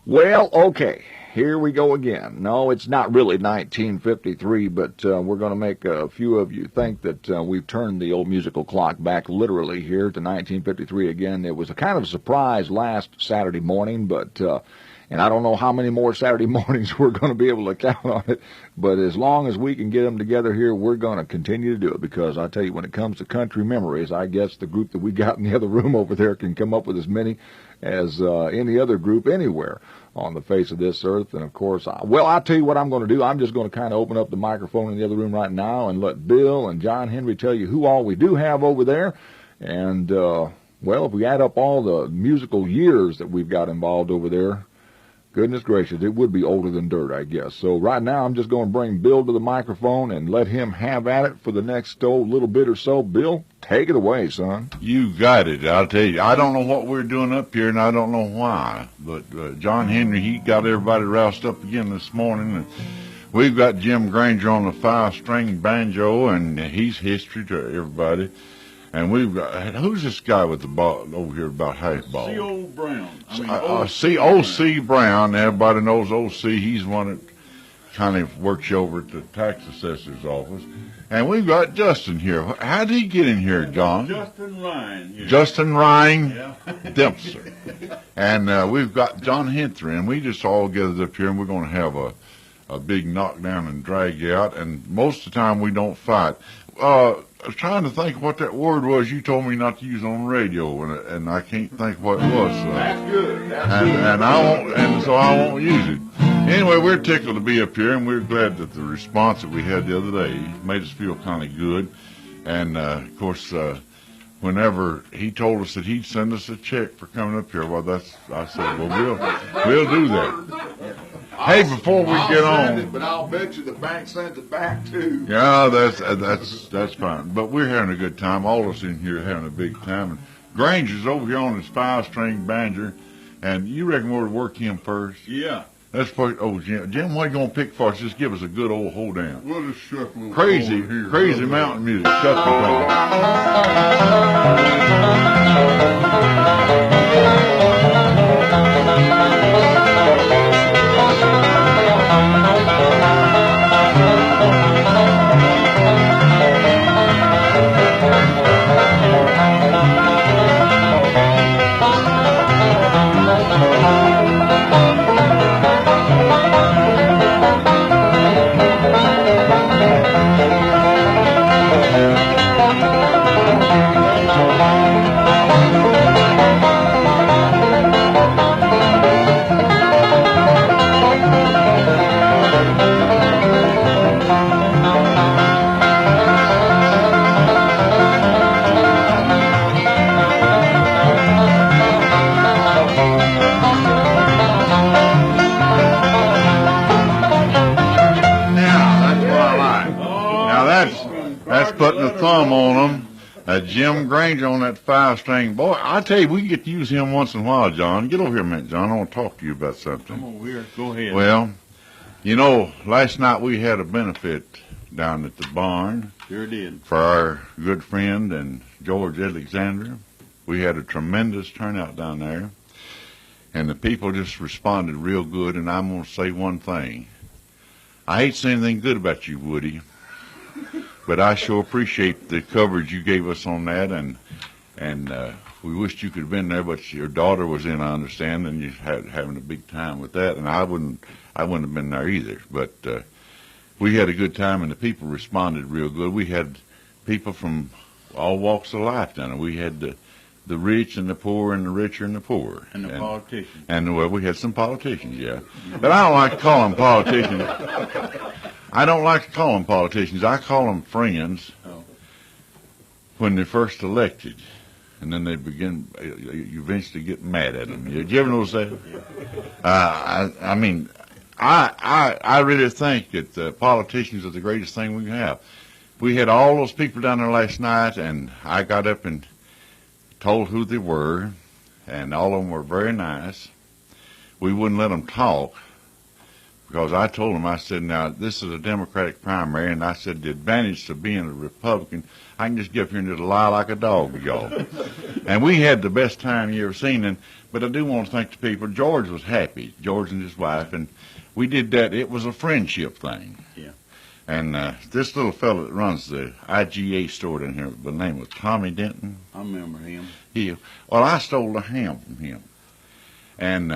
Well, okay, here we go again. No, it's not really 1953, but we're going to make a few of you think that we've turned the old musical clock back literally here to 1953 again. It was a kind of surprise last Saturday morning, but and I don't know how many more Saturday mornings we're going to be able to count on it, but as long as we can get them together here, we're going to continue to do it, because I tell you, when it comes to country memories, I guess the group that we got in the other room over there can come up with as many as any other group anywhere on the face of this earth. And of course, I'll tell you what I'm going to do. I'm just going to kind of open up the microphone in the other room right now and let Bill and John Henry tell you who all we do have over there. And, well, if we add up all the musical years that we've got involved over there, goodness gracious, it would be older than dirt, I guess. So right now, I'm just going to bring Bill to the microphone and let him have at it for the next little bit or so. Bill, take it away, son. You got it. I'll tell you, I don't know what we're doing up here, and I don't know why. But John Henry, he got everybody roused up again this morning. And we've got Jim Granger on the 5-string banjo, and he's history to everybody. And we've got, who's this guy with the ball over here about half ball? C.O. Brown. O.C. Brown. Everybody knows O.C. He's one that kind of works over at the tax assessor's office. And we've got Justin here. How did he get in here, John? Justin Ryan. Yeah. Justin Ryan Dempster. And we've got John Henry, and we just all gathered up here, and we're going to have a big knockdown and drag out. And most of the time we don't fight. I was trying to think what that word was you told me not to use on the radio, and I can't think what it was. That's good. So I won't use it. Anyway, we're tickled to be up here, and we're glad that the response that we had the other day made us feel kind of good. And of course, whenever he told us that he'd send us a check for coming up here, I said, well, we'll do that. Hey, before we get on, but I'll bet you the bank sends it back too. Yeah, that's fine. But we're having a good time. All of us in here are having a big time. And Granger's over here on his 5-string banjo, and you reckon we'll work him first? Yeah. That's first. Oh, Jim, what are you gonna pick for us? Just give us a good old hold down. We'll just shuffle crazy mountain music. Shuffle. Putting a thumb on them. Jim Granger on that 5-string. Boy, I tell you, we get to use him once in a while, John. Get over here a minute, John. I want to talk to you about something. Come over here. Go ahead. Well, you know, last night we had a benefit down at the barn. Sure did. For our good friend and George Alexander. We had a tremendous turnout down there. And the people just responded real good. And I'm going to say one thing. I hate saying anything good about you, Woody. But I sure appreciate the coverage you gave us on that, and we wished you could have been there, but your daughter was in, I understand, and you having a big time with that, and I wouldn't have been there either. But we had a good time, and the people responded real good. We had people from all walks of life down there. We had the rich and the poor, and the richer and the poor, and the politicians. And well, we had some politicians, yeah. But I don't like to call them politicians. I don't like to call them politicians. I call them friends when they're first elected, and then they begin. You eventually get mad at them. Did you ever notice that? I mean, I really think that politicians are the greatest thing we can have. We had all those people down there last night, and I got up and told who they were, and all of them were very nice. We wouldn't let them talk. because I told him, I said, now, this is a Democratic primary, and I said, the advantage to being a Republican, I can just get up here and just lie like a dog to y'all. And we had the best time you ever seen. But I do want to thank the people. George was happy, George and his wife, and we did that. It was a friendship thing. Yeah. And this little fellow that runs the IGA store down here, the name was Tommy Denton. I remember him. Well, I stole the ham from him, and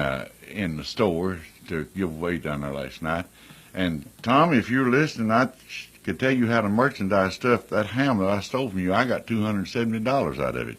in the store to give away down there last night. And Tommy, if you're listening, I could tell you how to merchandise stuff. That ham that I stole from you, I got $270 out of it.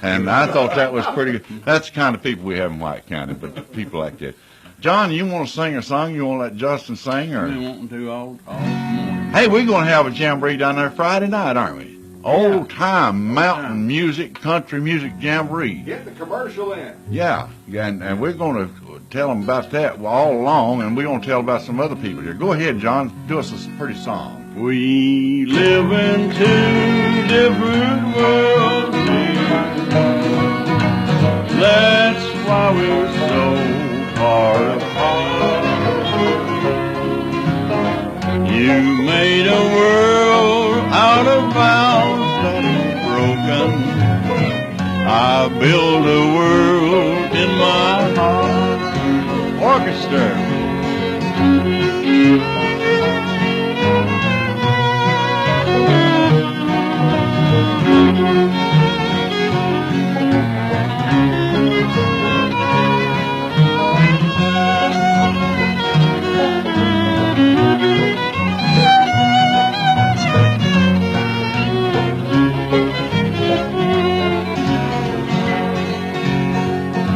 And I thought that was pretty good. That's the kind of people we have in White County, but people like that. John, you want to sing a song? You want to let Justin sing? Or? I've been wanting to all morning. Hey, we're going to have a jamboree down there Friday night, aren't we? Old time mountain music, country music jamboree. Get the commercial in. Yeah, and we're going to tell them about that all along, and we're going to tell about some other people here. Go ahead, John. Do us a pretty song. We live in two different worlds here. That's why we're so far apart. You made a world out of bounds that is broken. I build a world in my heart. Orchestra.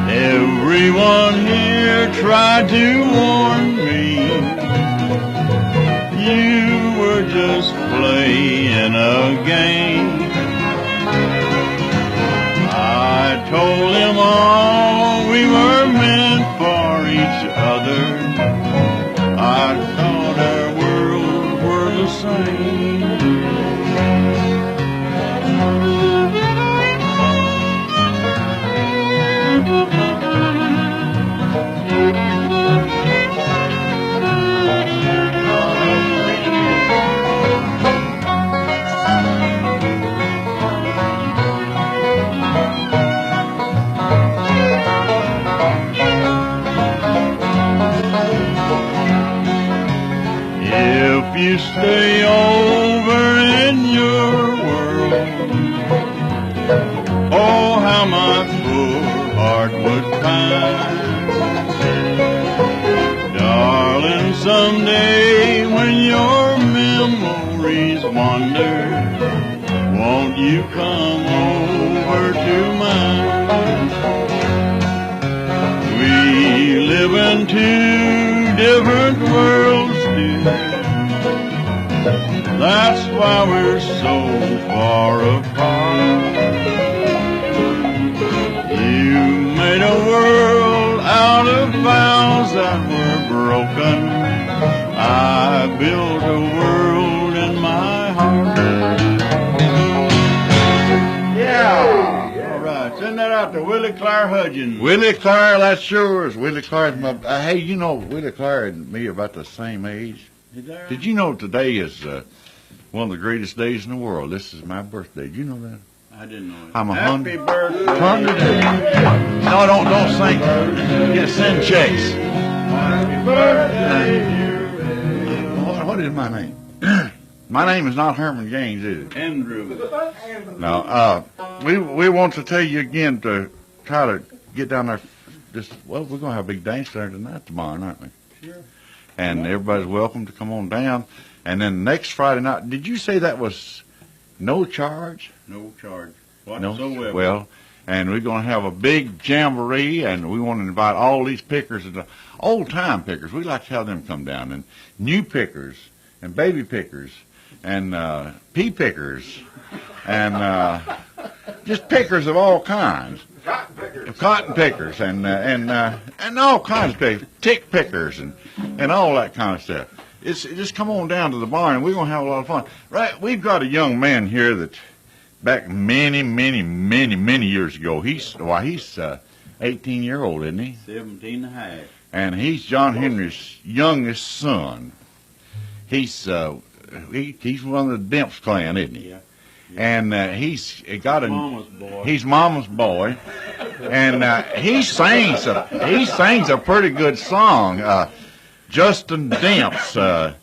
Everyone here tried to warn me. You were just playing a game. I told them all we were meant for each other. I thought our worlds were the same. If you stay over in your world, oh, how my poor heart would pine. Darling, someday when your memories wander, won't you come over to mine? We live in two different worlds, dear. That's why we're so far apart. You made a world out of vows that were broken. I built a world in my heart. Yeah. All right, send that out to Willie Clare Hudgens. Willie Clare, that's yours. Willie Clare's my... hey, you know, Willie Clare and me are about the same age. Is there? Did you know today is one of the greatest days in the world? This is my birthday. Did you know that? I didn't know it. I'm Happy birthday. 100. No, don't sing. Yeah, send checks. Happy birthday, dear What is my name? My name is not Herman Gaines, is it? Andrew. No. We want to tell you again to try to get down there. We're going to have a big dance there tonight, tomorrow, aren't we? Sure. And everybody's welcome to come on down. And then next Friday night, did you say that was no charge? No charge No. whatsoever. Well, and we're going to have a big jamboree, and we want to invite all these pickers, and old-time pickers. We like to have them come down, and new pickers, and baby pickers, and pea pickers, and just pickers of all kinds. Cotton pickers, and all kinds of pickers, tick pickers, and all that kind of stuff. Just come on down to the barn, and we're going to have a lot of fun. Right? We've got a young man here that back many years ago, he's 18-year-old, isn't he? 17 and a half. And he's John Henry's youngest son. He's one of the Demps clan, isn't he? Yeah. And he's got a Mama's boy. He's Mama's boy, and he sings a pretty good song. Justin Demps.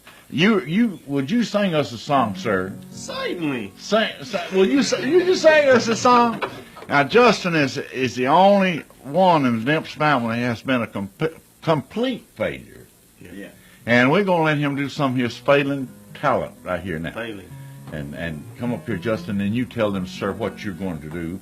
Would you sing us a song, sir? Certainly. Will you just sing us a song? Now, Justin is the only one in the Demps family that has been a complete failure. Yeah. And we're going to let him do some of his failing talent right here now. Failing. And come up here, Justin, and you tell them, sir, what you're going to do.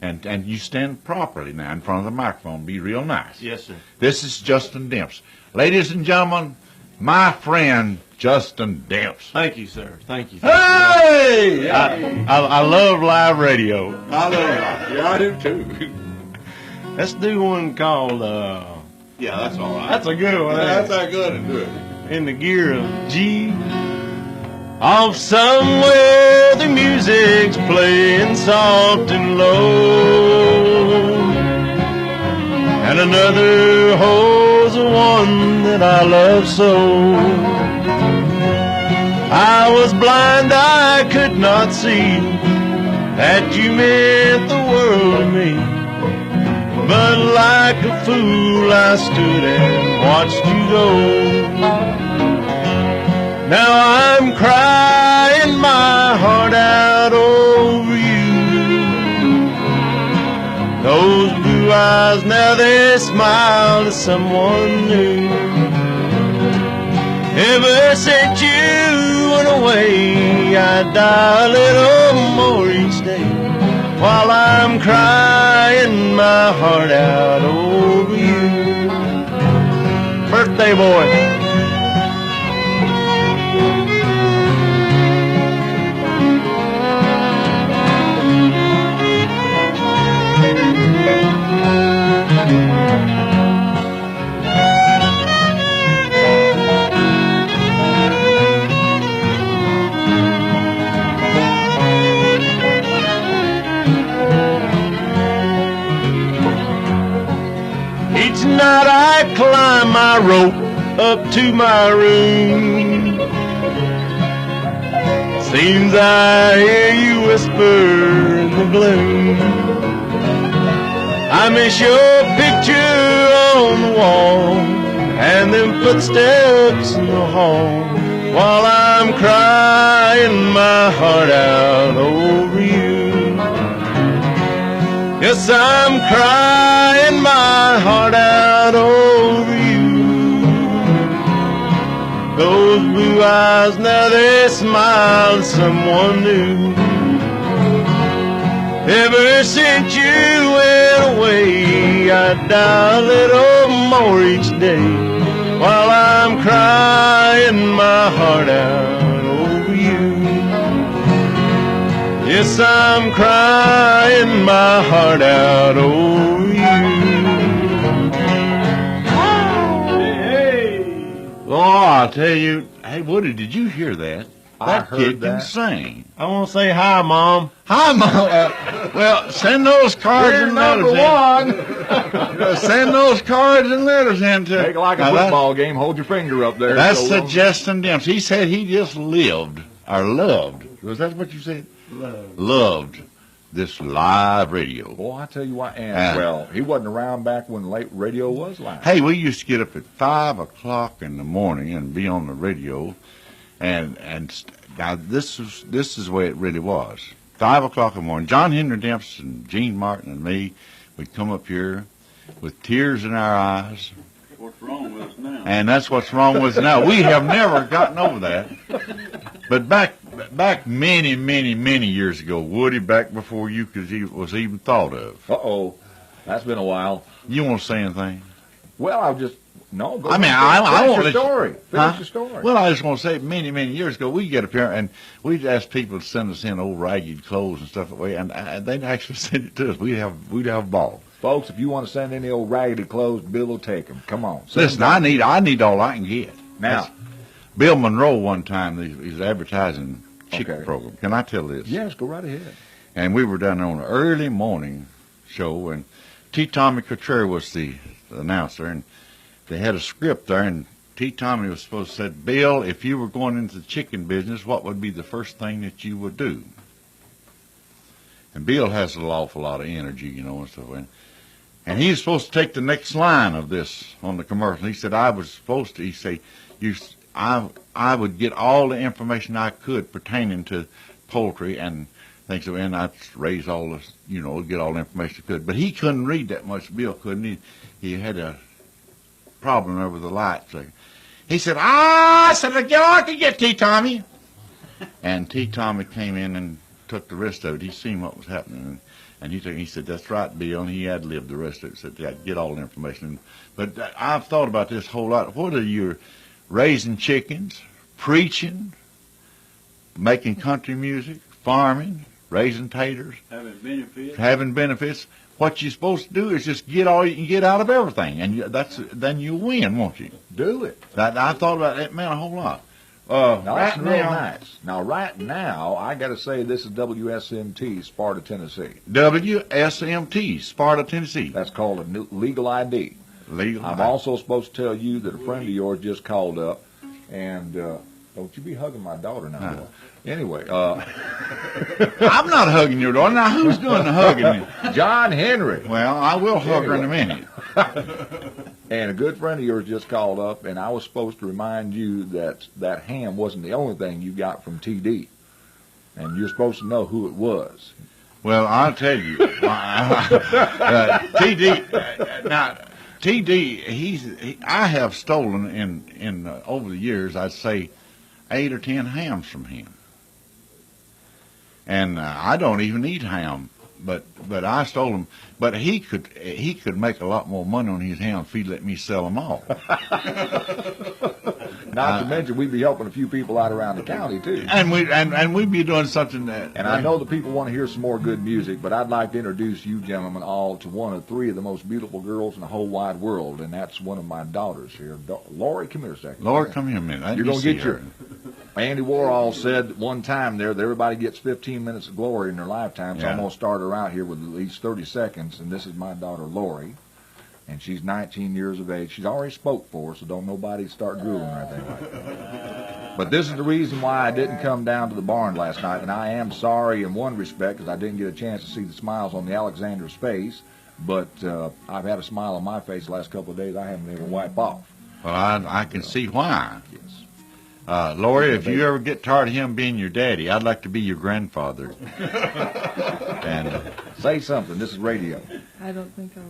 And you stand properly now in front of the microphone. Be real nice. Yes, sir. This is Justin Demps. Ladies and gentlemen, my friend, Justin Demps. Thank you, sir. Thank you. Hey! I love live radio. I love it. Yeah, I do too. Let's do one called, Yeah, that's all right. that's a good one. That's how good to do it. In the gear of G. Off somewhere the music's playing soft and low, and another holds the one that I love so. I was blind, I could not see that you meant the world to me, but like a fool I stood and watched you go. Now I'm crying my heart out over you. Those blue eyes, now they smile to someone new. Ever since you went away, I die a little more each day, while I'm crying my heart out over you. Birthday boy. Each night I climb my rope up to my room. Seems I hear you whisper in the gloom. I miss your picture on the wall and them footsteps in the hall, while I'm crying my heart out over you. Yes, I'm crying my heart out over you. Those blue eyes, now they smile at someone new. Ever since you went away, I die a little more each day, while I'm crying my heart out over you. Yes, I'm crying my heart out over you. Hey. Oh, I'll tell you. Hey, Woody, did you hear that? I That heard kid that. can sing. I want to say hi, Mom. Hi, Mom. Well, send those cards You're and number letters one. in. Send those cards and letters in to. Take it like a Now, that- football game. Hold your finger up there. That's so the long. Justin Demps. He said he just lived, or loved. Was that what you said? Loved this live radio. Boy, I tell you what, and well, he wasn't around back when late radio was live. Hey, we used to get up at 5 o'clock in the morning and be on the radio, now this is the way it really was. 5 o'clock in the morning. John Henry Demps and Gene Martin and me, we'd come up here with tears in our eyes. What's wrong with us now? And that's what's wrong with us now. We have never gotten over that. But back many, many, many years ago, Woody, back before you was even thought of. Uh-oh. That's been a while. You want to say anything? Well, I'll just, no, go I mean, ahead. I Finish won't your let you- story. Finish Huh? your story. Well, I just want to say, many, many years ago, we'd get up here and we'd ask people to send us in old ragged clothes and stuff that way, and they'd actually send it to us. We'd have a ball. Folks, if you want to send any old raggedy clothes, Bill will take them. Come on. Send Listen, them. I need all I can get. Now, Bill Monroe one time, he was advertising chicken Okay. program. Can I tell this? yes, go right ahead. And we were down there on an early morning show, and T. Tommy Cottrell was the announcer, and they had a script there, and T. Tommy was supposed to say, Bill, if you were going into the chicken business, what would be the first thing that you would do? And Bill has an awful lot of energy, you know, and stuff. And he was supposed to take the next line of this on the commercial. He said, I was supposed to, he said, I would get all the information I could pertaining to poultry and things, and I'd raise all this, you know, get all the information I could. But he couldn't read that much, Bill couldn't. He had a problem over the lights. He said, I said, I can get T. Tommy. And T. Tommy came in and took the rest of it. He seen what was happening. And he said, that's right, Bill. And he ad-libbed the rest of it. Said, yeah, get all the information. But I've thought about this whole lot. Whether you're raising chickens, preaching, making country music, farming, raising taters, having benefits, what you're supposed to do is just get all you can get out of everything, and then you win, won't you? Do it. I thought about that, man, a whole lot. That's real nice. Now, right now, I got to say this is WSMT, Sparta, Tennessee. WSMT, Sparta, Tennessee. That's called a legal ID. I'm also supposed to tell you that a friend of yours just called up, and don't you be hugging my daughter now, boy. Anyway, I'm not hugging your daughter. Now, who's doing the hugging me? John Henry. Well, I will hug her in a minute. And a good friend of yours just called up, and I was supposed to remind you that that ham wasn't the only thing you got from TD, and you're supposed to know who it was. Well, I'll tell you, TD. Now, TD, I have stolen in over the years, I'd say 8 or 10 hams from him. And I don't even eat ham, but I stole them. But he could make a lot more money on his hams if he'd let me sell them all. Not to mention, we'd be helping a few people out around the county too. And we'd be doing something that. And I know the people want to hear some more good music, but I'd like to introduce you gentlemen all to one of 3 of the most beautiful girls in the whole wide world, and that's one of my daughters here. Lori, come here a second. Lori, come here a minute. You're going to get your. Andy Warhol said one time there that everybody gets 15 minutes of glory in their lifetime, so I'm going to start her out here with at least 30 seconds, and this is my daughter Lori, and she's 19 years of age. She's already spoke for her, so don't nobody start drooling or anything like that. But this is the reason why I didn't come down to the barn last night, and I am sorry in one respect because I didn't get a chance to see the smiles on the Alexander's face, but I've had a smile on my face the last couple of days I haven't been able to wipe off. Well, I can see why. Yes. Lori, if you ever get tired of him being your daddy, I'd like to be your grandfather. And say something. This is radio. I don't think I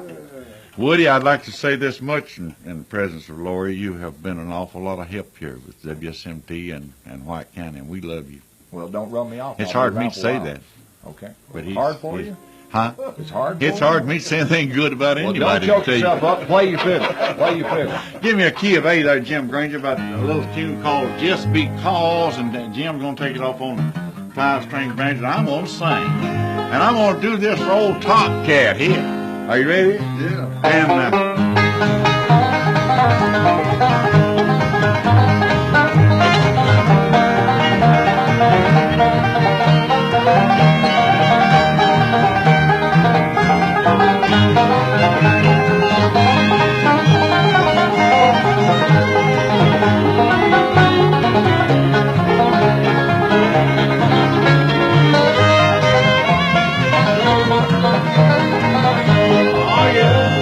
will. Woody, I'd like to say this much in the presence of Lori. You have been an awful lot of help here with WSMT and White County, and we love you. Well, don't run me off. It's hard for me to say that. Okay. But hard for you? Huh? It's hard. It's hard for me to say anything good about anybody. Don't choke yourself up. Play your fiddle. Play your fiddle. Give me a key of A there, Jim Granger, about a little tune called Just Because, and Jim's going to take it off on the 5-string banjo. I'm going to sing. And I'm going to do this for old Top Cat here. Are you ready? Yeah.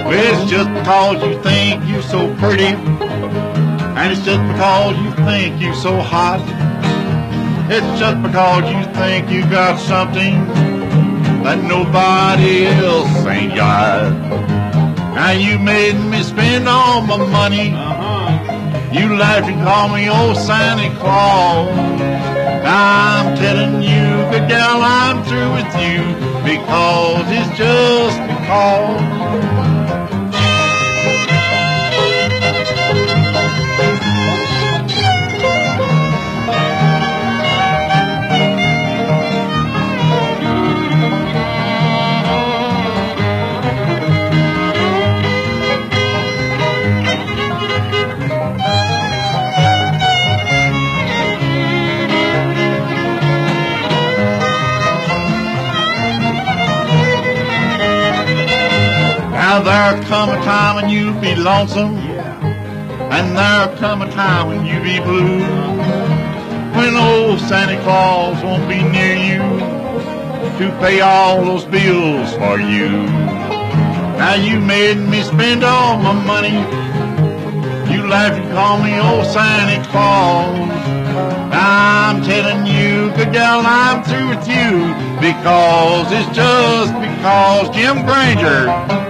And it's just because you think you're so pretty, and it's just because you think you're so hot. It's just because you think you got something that nobody else ain't got. Now you made me spend all my money. You laughed and called me old Santa Claus. Now I'm telling you, good gal, I'm through with you, because it's just because. Now there'll come a time when you'll be lonesome, and there'll come a time when you'll be blue, when old Santa Claus won't be near you to pay all those bills for you. Now you made me spend all my money. You laugh and call me old Santa Claus. I'm telling you, good gal, I'm through with you, because it's just because Jim Granger.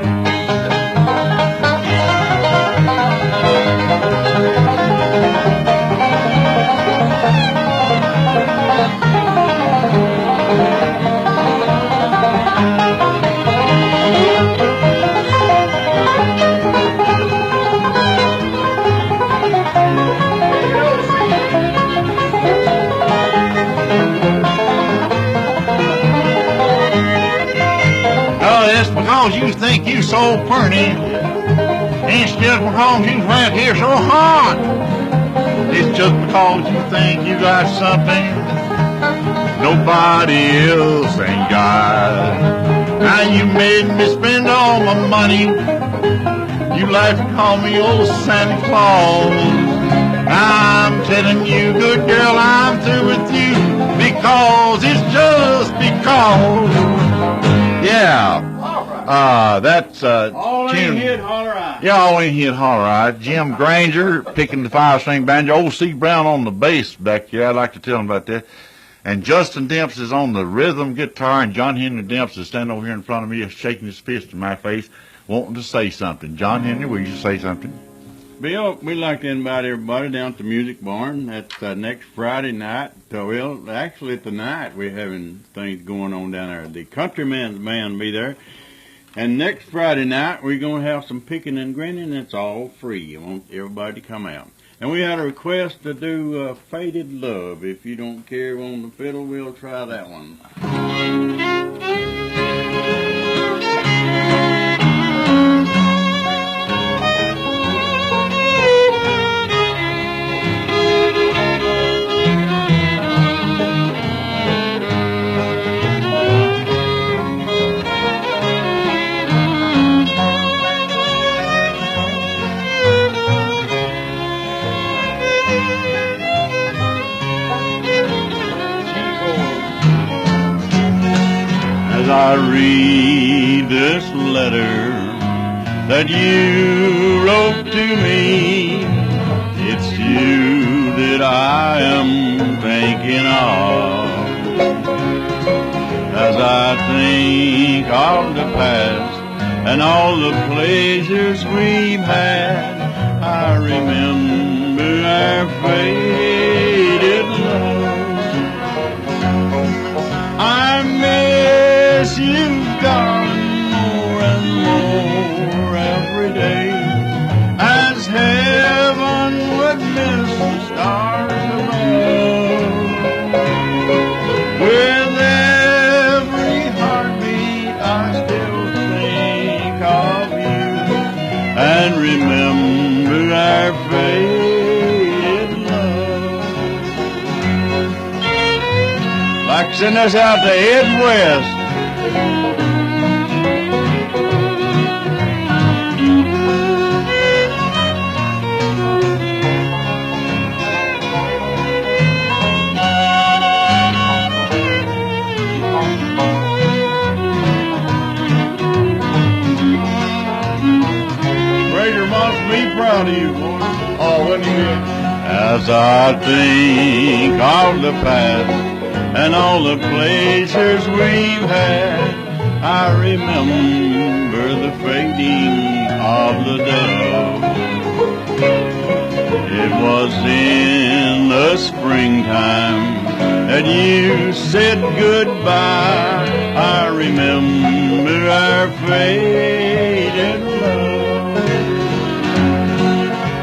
Because you think you so pretty, it's just because you right here so hot. It's just because you think you got something nobody else ain't got. Now you made me spend all my money. You like to call me old Santa Claus. I'm telling you, good girl, I'm through with you, because it's just because. Yeah. That's all Jim. ain't hit, holler out. Yeah, all ain't hit, holler out. Jim Granger picking the 5-string banjo. Old C. Brown on the bass back here. I'd like to tell him about that. And Justin Demps is on the rhythm guitar, and John Henry Demps is standing over here in front of me, shaking his fist in my face, wanting to say something. John Henry, will you say something? Bill, we'd like to invite everybody down to Music Barn. That's next Friday night. Well, actually, tonight we're having things going on down there. The Countryman's Band will be there. And next Friday night, we're going to have some picking and grinning. It's all free. I want everybody to come out. And we had a request to do Faded Love. If you don't care on the fiddle, we'll try that one. As I read this letter that you wrote to me, it's you that I am thinking of. As I think of the past and all the pleasures we've had, I remember our faded love. I miss you, darling, more and more every day, as heaven would miss the stars above. With every heartbeat I still think of you and remember our faded love. Like send us out to head west. Granger must be proud of you, boy. Oh, what he did. As I think of the past and all the pleasures we've had, I remember the fading of the dove. It was in the springtime that you said goodbye. I remember our faded love.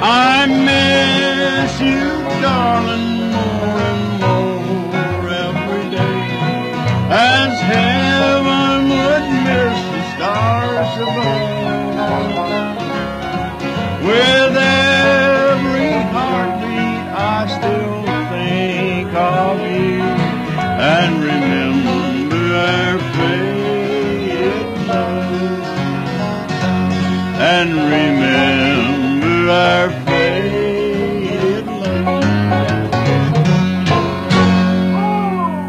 I miss you, darling, more and more every day, as heaven would miss the stars above. With every heartbeat I still think of you and remember our faded love. and remember our faded love.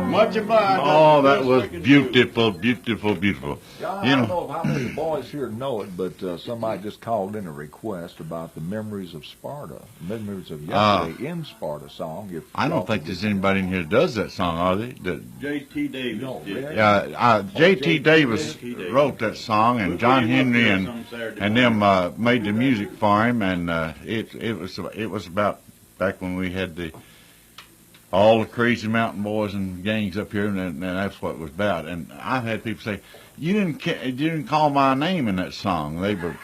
Much obliged. Oh, that was beautiful, beautiful, beautiful. John, I don't know how many boys here know it, but somebody just called in a request about the Memories of Sparta, Memories of Yesterday in Sparta song. If I don't think there's anybody in here that does that song, are they? J.T. Davis. No, really? J.T. Davis wrote that song, and John Henry and them made the music for him, and it was about back when we had all the crazy mountain boys and gangs up here, and that's what it was about. And I've had people say, you didn't call my name in that song. They were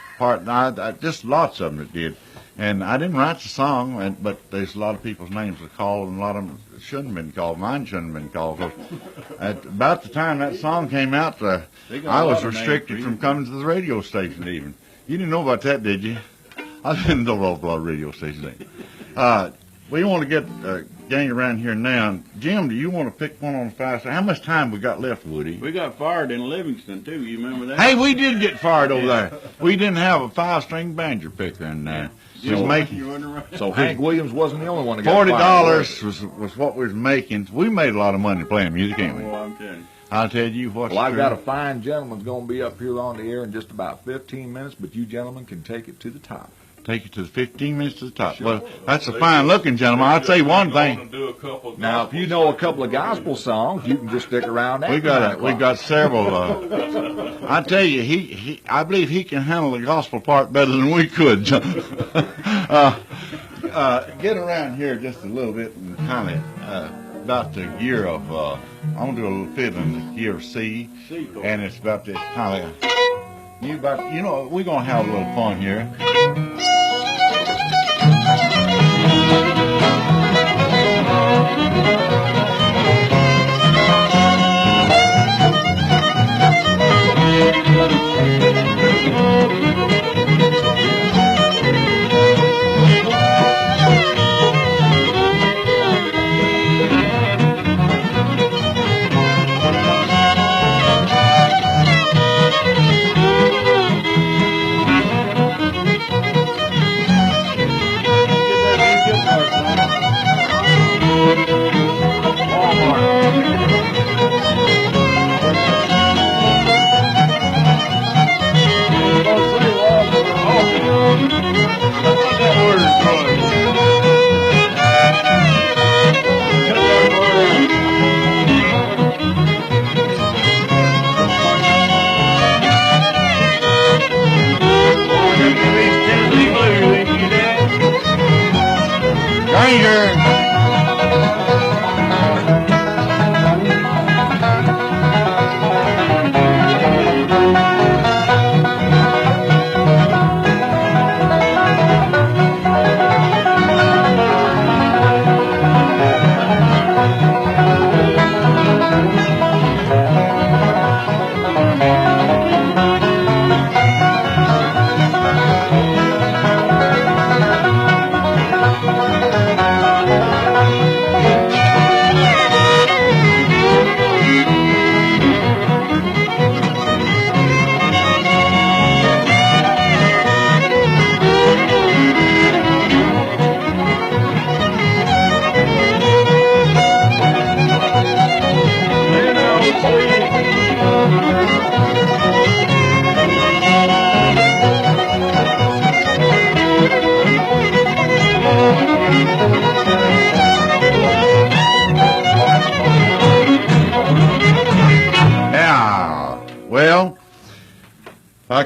just lots of them that did. And I didn't write the song, but there's a lot of people's names that called, and a lot of them shouldn't have been called. Mine shouldn't have been called. 'Cause at about the time that song came out, I was restricted from coming to the radio station even. You didn't know about that, did you? I didn't know about a lot of radio stations. We want to get gang around here now. Jim, do you want to pick one on the fast? How much time we got left, Woody? We got fired in Livingston, too. You remember that? Hey, we did get fired over there. We didn't have a 5-string banjo picker in there. So Hank Williams wasn't the only one that got $40 was what we was making. We made a lot of money playing music, ain't we? Oh, I'm telling you. I'll tell you what. Well, I've got a fine gentleman going to be up here on the air in just about 15 minutes, but you gentlemen can take it to the top. Take it to the 15 minutes to the top. Sure. Well, that's a fine-looking gentleman. I'll tell you one thing. Now, if you know a couple of gospel songs, you can just stick around. We got several. I tell you, I believe he can handle the gospel part better than we could. Get around here just a little bit and kind of about the year of. I'm gonna do a little bit in the year of C, and it's about this kind of. We're gonna have a little fun here.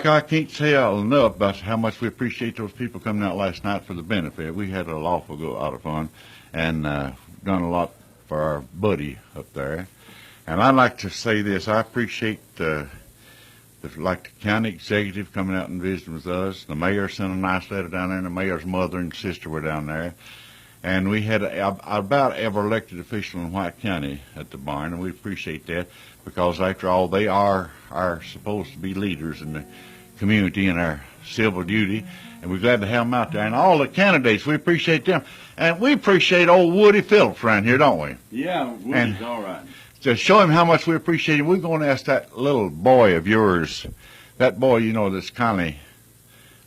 I can't tell enough about how much we appreciate those people coming out last night for the benefit. We had a awful lot of fun and done a lot for our buddy up there. And I'd like to say this. I appreciate the county executive coming out and visiting with us. The mayor sent a nice letter down there, and the mayor's mother and sister were down there. And we had about every elected official in White County at the barn, and we appreciate that because, after all, they are supposed to be leaders in the community and our civil duty, and we're glad to have them out there. And all the candidates, we appreciate them. And we appreciate old Woody Phillips around here, don't we? Yeah, Woody's all right. To show him how much we appreciate him, we're going to ask that little boy of yours, that boy, that's kind of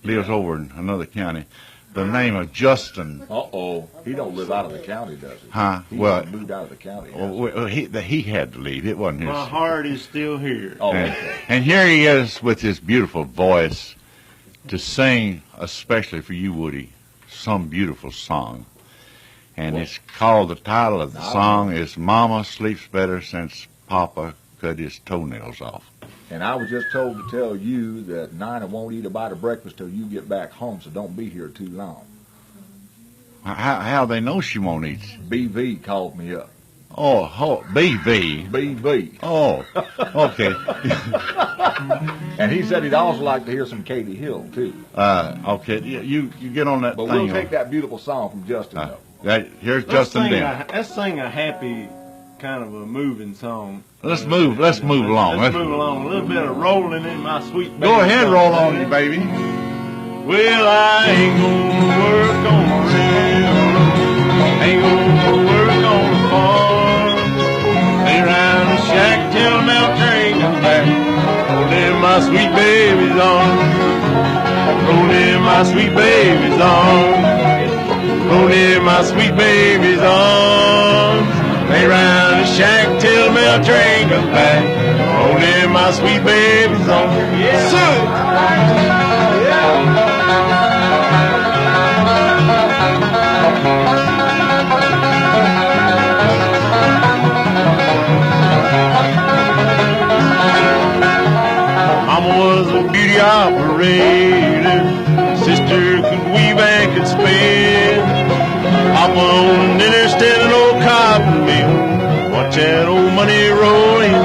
lives over in another county. The name of Justin. Uh-oh. He don't live out of the county, does he? Huh? He Well, moved out of the county. he had to leave. It wasn't his. My heart is still here. Oh, and, okay. and here he is with his beautiful voice to sing, especially for you, Woody, some beautiful song. And it's called, the title of the song is Mama Sleeps Better Since Papa Cut His Toenails Off. And I was just told to tell you that Nina won't eat a bite of breakfast till you get back home, so don't be here too long. How they know she won't eat? BV called me up. Oh, BV. BV. Oh, okay. And he said he'd also like to hear some Katie Hill, too. Okay, you get on that But thing. we'll take that beautiful song from Justin, though. Here's Justin Dent. Let's sing a happy, kind of a moving song. Let's move along. Let's move along. A little bit of rolling in my sweet baby. Go ahead, song. roll on, you baby. Well, I ain't gonna work on the railroad. Ain't gonna work on the farm. Lay around the shack till Mount Train comes back. Rolling my sweet baby's arms. Rolling my sweet baby's arms. Rolling my sweet baby's arms. Lay around the shack till Mount Train comes back. Rolling my sweet baby's arms. Yeah. Mama was a beauty operator. Sister could weave and could spin. Papa owned an interstate and old cotton mill. Watch that old money roll in.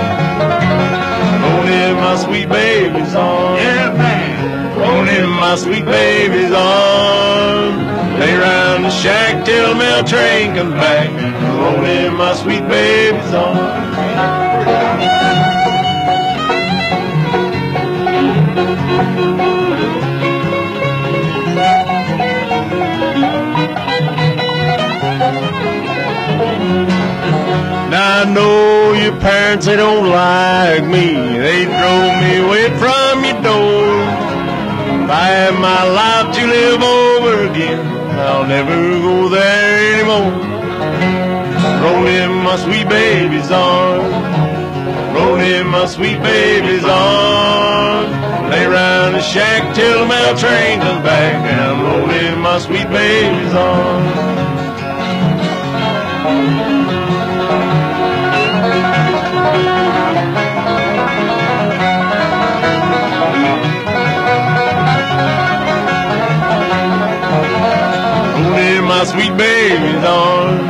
Rolling my sweet baby's arms. Yeah, man. Rolling my sweet baby's arms. Lay around the shack till Mel train comes back. Rolling my sweet baby's arms. Now I know your parents, they don't like me. They drove me away from your door. If I have my life to live over again, I'll never go there anymore. Rolling my sweet baby's arms. Rolling my sweet baby's arms. Lay around the shack till the mail train comes back. And I'm rolling my sweet baby's arms. Rolling my sweet baby's arms.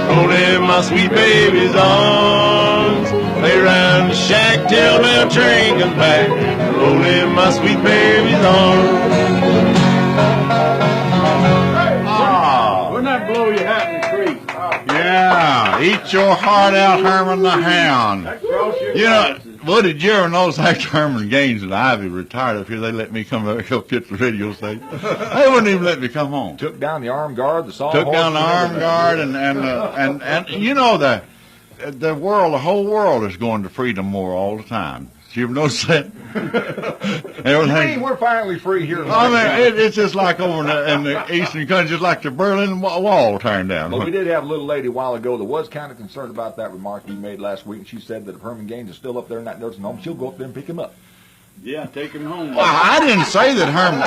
Rolling my sweet baby's arms. Lay around the shack till the mail train comes back. Rolling my sweet baby's arms. Wouldn't that blow your hat in the creek? Yeah, eat your heart out, Herman the Hound. You know, Woody, did you ever notice after Herman Gaines and Ivy retired up here, they let me come up here to the radio station? They wouldn't even let me come home. Took down the armed guard, the sawhorse. Took down the armed guard, and you know the world, the whole world is going to freedom more all the time. You ever notice that? Everything. We're finally free here. I mean, it's just like over in the eastern country, just like the Berlin Wall turned down. But we did have a little lady a while ago that was kind of concerned about that remark you made last week. And she said that if Herman Gaines is still up there in that nursing home, she'll go up there and pick him up. Yeah, take him home. Well, I didn't say that Herman.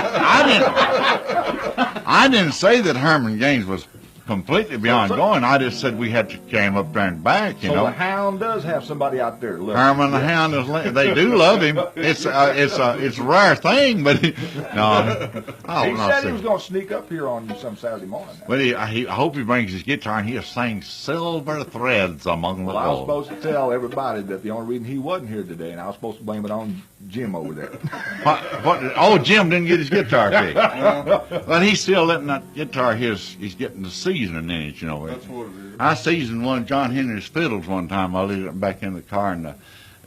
I didn't say that Herman Gaines was completely beyond going. I just said we had to carry him up there and back. You know, the Hound does have somebody out there. Herman the Hound is. They do love him. It's a rare thing, but he said he was going to sneak up here on you some Saturday morning. Well, I hope he brings his guitar and he'll sing "Silver Threads Among the Well, I was Gold." supposed to tell everybody that the only reason he wasn't here today, and I was supposed to blame it on Jim over there. What? Oh, Jim didn't get his guitar picked. Well, he's still letting that guitar. He's getting the seasoning in it, you know. That's what it is. I seasoned one of John Henry's fiddles one time. I leave it back in the car, and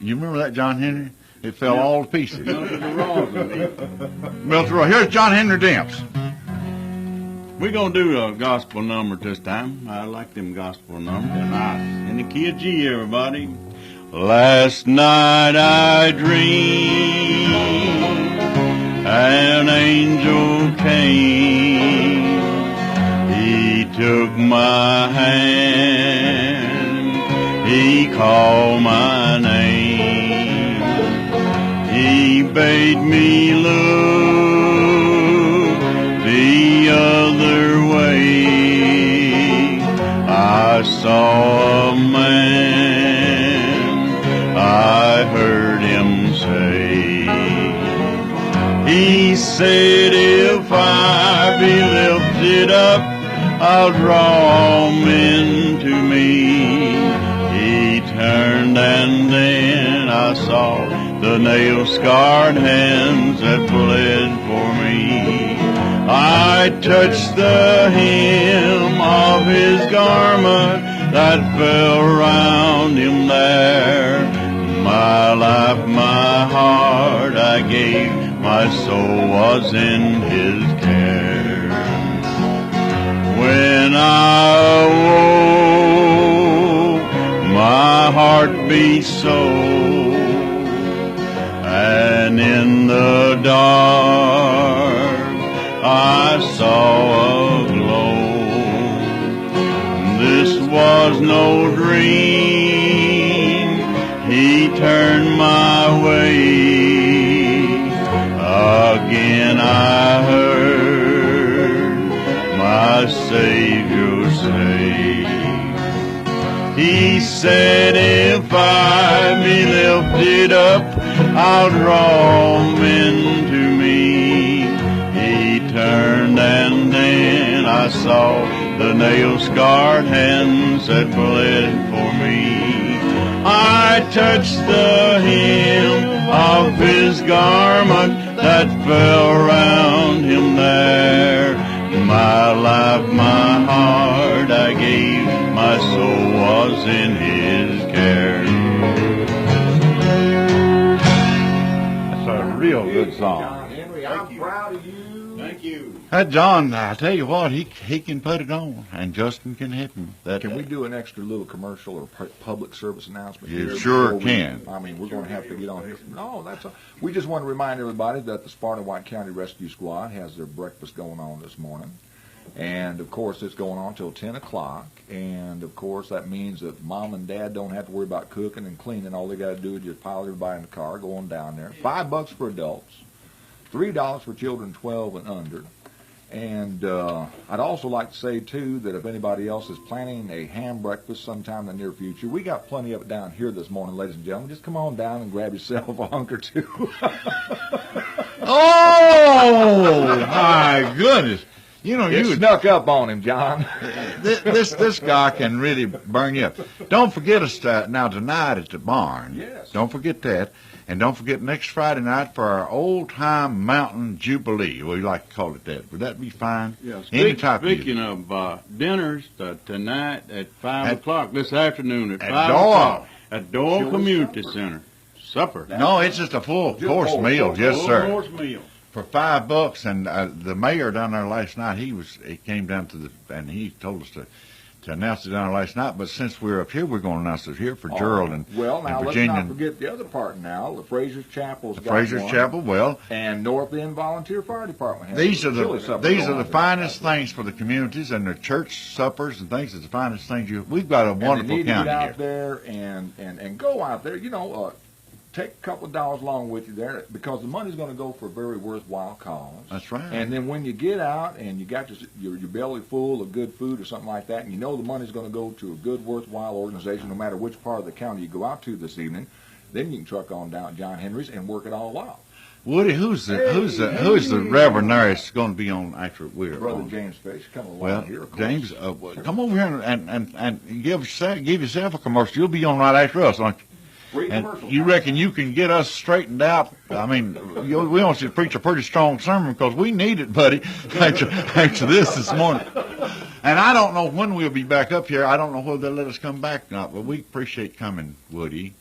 you remember that John Henry? It fell all to pieces. Melted the raws in it. Melted raw. Here's John Henry Demps. We're going to do a gospel number this time. I like them gospel numbers. They're nice. In the key of G, everybody. Last night I dreamed an angel came. He took my hand, he called my name. He bade me look the other way. I saw a man, I heard him say, he said, if I be lifted up, I'll draw men to me. He turned and then I saw the nail-scarred hands that bled for me. I touched the hem of his garment that fell round him there. My life, my heart I gave, my soul was in his care. When I awoke, my heart beat so, and in the dark I saw a glow. This was no dream, he turned my way. Again I heard my Savior say, he said, if I be lifted up, I'll draw men to me. He turned and then I saw the nail-scarred hands that bled for me. I touched the hem of his garment that fell round him there. My life, my heart I gave, my soul was in his care. That's a real good song. John Henry, I'm proud of you. Thank you. John, I tell you what, he can put it on, and Justin can hit him. Can we do an extra little commercial or public service announcement? You here sure before can. I mean, we're going to have to get on here. No, we just want to remind everybody that the Sparta White County Rescue Squad has their breakfast going on this morning. And, of course, it's going on till 10 o'clock. And, of course, that means that Mom and Dad don't have to worry about cooking and cleaning. All they got to do is just pile everybody in the car, go on down there. $5 for adults, $3 for children 12 and under. And I'd also like to say, too, that if anybody else is planning a ham breakfast sometime in the near future, we got plenty of it down here this morning, ladies and gentlemen. Just come on down and grab yourself a hunk or two. Oh, my goodness. You know, You you snuck up on him, John. this guy can really burn you up. Don't forget us now tonight at the barn. Yes. Don't forget that. And don't forget next Friday night for our old-time mountain jubilee. We like to call it that. Would that be fine? Yeah, Any type of speaking of dinners, tonight at 5 o'clock, this afternoon at 5 Doyle. o'clock, at Doyle Community Center. Supper. No, it's just a full course meal, yes, sir. Full-course meal. For $5, and the mayor down there last night, he came down to and he told us to announce it down there last night. But since we're up here, we're going to announce it here for Gerald and Well, now and let's Virginia. not forget the other part now. The Fraser's Chapel's got Fraser's one, Chapel. Well, and North End Volunteer Fire Department has these are chili supper the going on. finest things for the communities, and the church suppers and things are the finest things. We've got a wonderful and they need county to get here. out there and go out there. You know, take a couple of dollars along with you there because the money's going to go for a very worthwhile cause. That's right. And then when you get out and you got your belly full of good food or something like that, and you know the money's going to go to a good, worthwhile organization, no matter which part of the county you go out to this evening, then you can truck on down to John Henry's and work it all out. Woody, who's the Reverend there that's going to be on after we're Brother on? James Fish, come along Well, here. Of course. James, come over here and give yourself a commercial. You'll be on right after us, aren't you? Free And commercial. you reckon you can get us straightened out? I mean, we want you to preach a pretty strong sermon because we need it, buddy, after this morning. And I don't know when we'll be back up here. I don't know whether they'll let us come back or not, but we appreciate coming, Woody.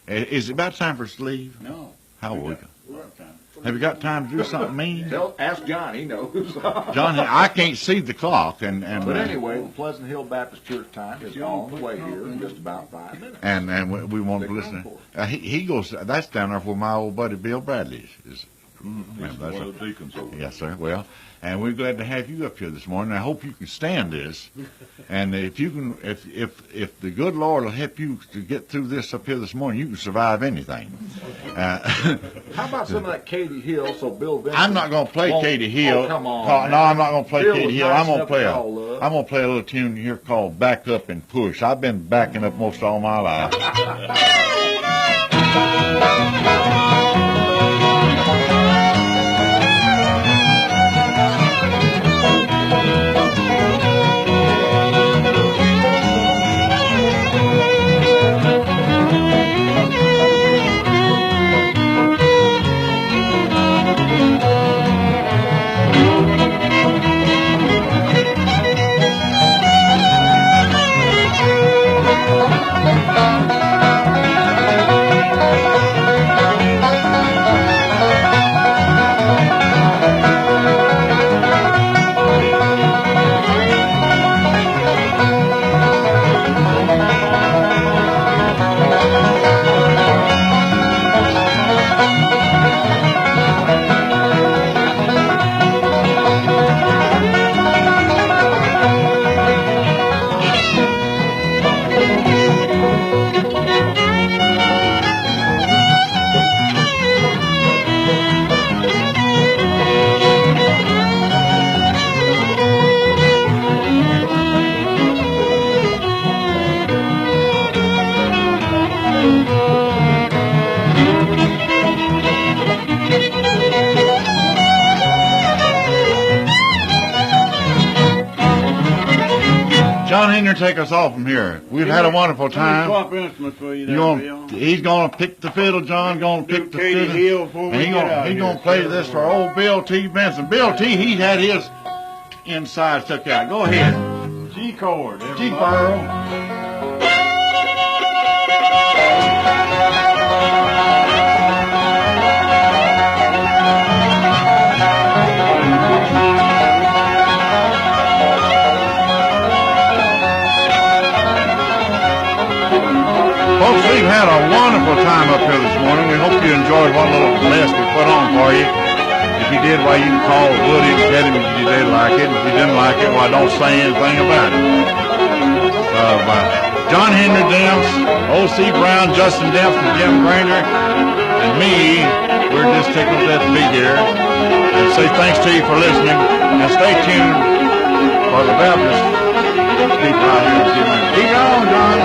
Is it about time for us to leave? No. How will we? We're out of time. Have you got time to do something mean? Ask John, he knows. John, I can't see the clock, and But anyway, the Pleasant Hill Baptist Church time is on the way here in just about 5 minutes. and we want to listen. He goes. That's down there where my old buddy Bill Bradley is Ma'am, One of the deacons over. Yes, sir. Well, and we're glad to have you up here this morning. I hope you can stand this, and if you can, if the good Lord will help you to get through this up here this morning, you can survive anything. How about some of that Katie Hill? So Bill Vincent. I'm not going to play Katie Hill. Oh, come on. No, I'm not going to play Bill Katie was Hill. nice I'm going to enough play to call love. I'm going to play a little tune here called "Back Up and Push." I've been backing up most all my life. John Henry, take us off from here. We've had a wonderful time. Swap instruments for you, He's going to pick the fiddle. John going to pick the Katie fiddle. Hill before we get out He's here. going to play this for old Bill T. Benson. Bill T. He had his inside stuck out. Go ahead. G chord. G furrow. Folks, we've had a wonderful time up here this morning. We hope you enjoyed what little mess we put on for you. If you did, well, you can call Woody and tell him if you did like it. If you didn't like it, well, don't say anything about it. John Henry Demps, O.C. Brown, Justin Demps, and Jim Granger, and me, we're just tickled to be here. And say thanks to you for listening. And stay tuned for the Baptist people out here. Keep on, John.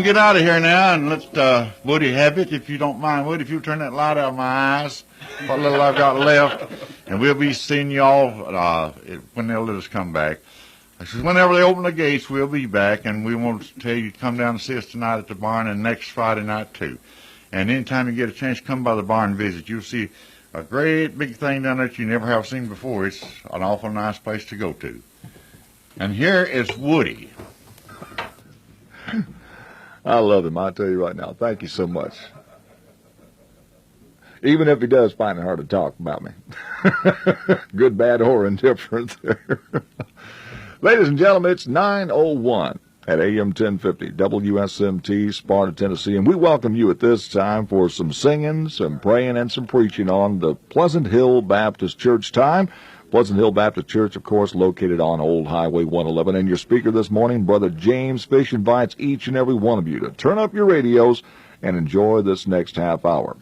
Get out of here now and let Woody have it, if you don't mind. Woody, if you turn that light out of my eyes, what little I've got left, and we'll be seeing y'all when they'll let us come back. Whenever they open the gates, we'll be back, and we want to tell you to come down and see us tonight at the barn and next Friday night too. And anytime you get a chance, come by the barn and visit. You'll see a great big thing down there that you never have seen before. It's an awful nice place to go to. And here is Woody. I love him, I tell you right now. Thank you so much. Even if he does find it hard to talk about me. Good, bad, or indifferent there. Ladies and gentlemen, it's 9:01. at AM 1050, WSMT, Sparta, Tennessee. And we welcome you at this time for some singing, some praying, and some preaching on the Pleasant Hill Baptist Church time. Pleasant Hill Baptist Church, of course, located on Old Highway 111. And your speaker this morning, Brother James Fish, invites each and every one of you to turn up your radios and enjoy this next half hour.